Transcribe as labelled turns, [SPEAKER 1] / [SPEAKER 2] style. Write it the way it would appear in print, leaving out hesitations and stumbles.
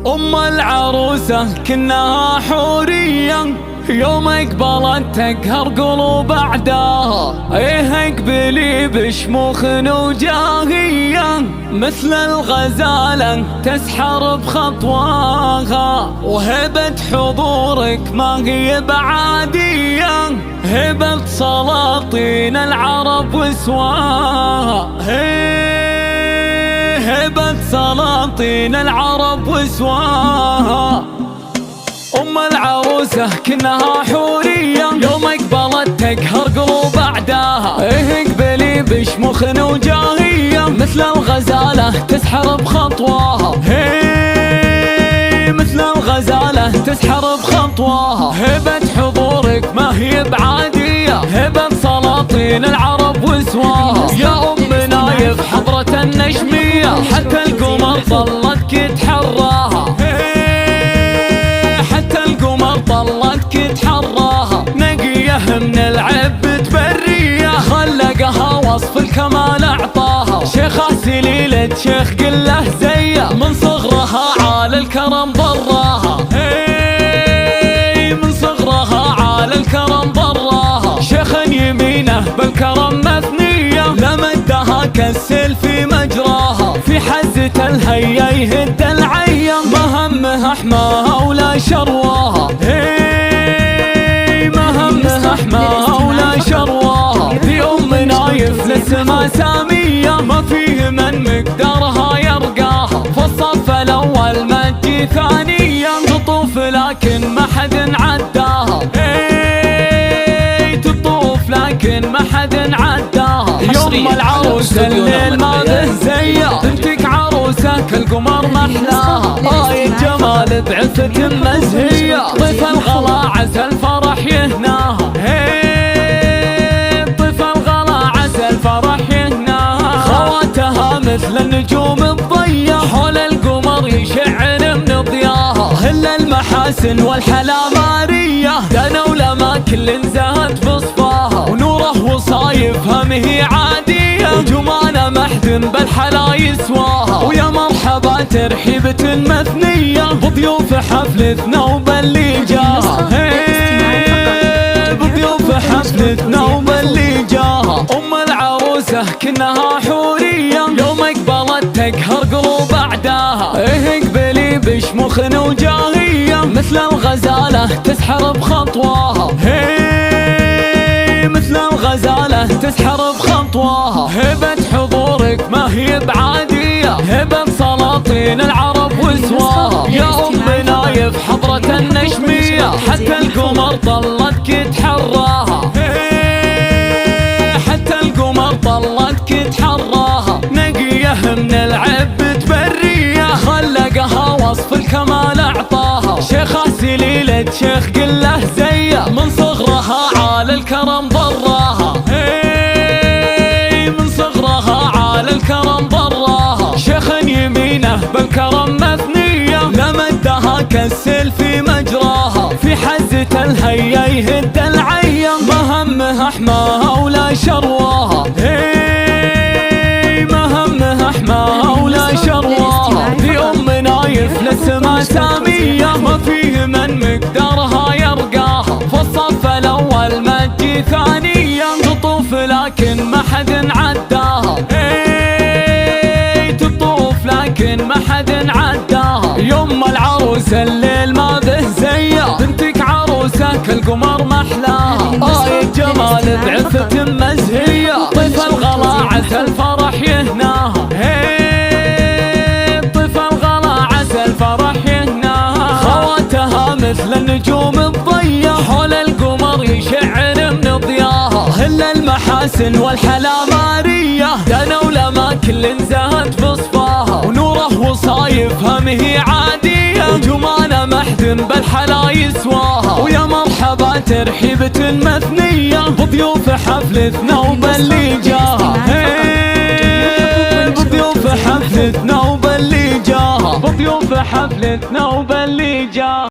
[SPEAKER 1] أم العروسة كنها حورية، يوم اقبلت تقهر قلوب اعداها. ايه اقبلي بشموخ وجاهية، مثل الغزالة تسحر بخطواها. وهبة حضورك ما هي بعادية، هبة سلاطين العرب وسواها. هبة سلاطين العرب وسواها. أم العروسة كنها حورية، يوم اقبلت تقهر قلوب أعداها. إيه اقبلي بشموخ وجاهية، مثل الغزالة تسحر بخطواها. مثل الغزالة تسحر بخطواها. هبة حضورك ما هي بعادية، هبة سلاطين العرب وسواها. يا أم نايف حضرة النجمية، حتى القمر ظلتك تحراها. طلتك تحراها. نقيه من العب تبريه، خلقها وصف الكمال اعطاها. شيخه سليلة شيخ قله زيه، من صغرها عال الكرم ضراها. من صغرها عال الكرم ضراها. شيخ يمينه بالكرم مثنيه، لمدها كالسيل في مجراها. في حزة الهيا يهد العيا، ما همها حماها ولا شرواها. ما همها حماها ولا شرواها. في أم نايف للسما سامية، ما فيه من مقدارها يرقاها. فالصف الأول ما تجي ثانية، تطوف لكن ما حد عداها. تطوف لكن ما حد عداها. يوم العروسة الليل ما به زيه، بنتك عروسة كالقمر محلاها. آية جمال بعفة مزهية، ضيف الغلا عسى الفرح يهناها. ضيف الغلا عسى الفرح يهناها. خواتها مثل النجوم الضية، حول القمر يشع من ضياها. هل المحاسن والحلا مارية، دنوا لما كل زهت بصفاها. ونوره وصايفها مهي عادية، وجمانة محد بالحلا يسواها. ويا مرحبا ترحيبة مثنية، بضيوف حفلتنا وباللي جاها. بضيوف حفلتنا وباللي جاها. أم العروسة كنها حورية، يوم اقبلت تقهر قلوب أعداها. إيه اقبلي بشموخ وجاهية، مثل الغزالة تسحر بخطواها. مثل الغزالة تسحر بخطواها. هبة حضورك ما هي بعادية، هبة سلاطين العرب وسواها. يا أم نايف حضرة النجمية، حتى القمر ظلتك تحراها. حتى القمر ظلتك تحراها. نقيه من العب تبريه، خلقها وصف الكمال اعطاها. شيخه سليلة شيخ قله زيه، من صغرها عال الكرم ضراها. من صغرها عال الكرم ضراها. شيخ يمينه بالكرم مثنيه، لمدها كالسيل في مجراها. في حزة الهيا يهد العيا، ما همها حماها ولا شرواها. ما همها حماها ولا شرواها. في أم نايف للسما سامية، ما فيه من مقدارها يرقاها. فالصف الأول ما تجي ثانية، تطوف لكن ما حد عداها. تطوف لكن ما حد عداها. يوم العروسة الليل ما به زيه، بنتك عروسة كالقمر محلاها. آية جمال بعفة مزهية، ضيف الغلا عسى الفرح يهناها. ضيف الغلا عسى الفرح يهناها. خواتها مثل النجوم الضية، حول القمر يشع من ضياها. هل المحاسن والحلا مارية، دنوا لما كل زهت بصفاها. ونوره وصايفها مهي عادية، وجمانة محد بالحلا يسواها. ويا مرحبا ترحيبة مثنية، بضيوف حفلتنا وباللي جاها. بضيوف حفلتنا وباللي جاها. بضيوف حفلتنا وباللي جاها.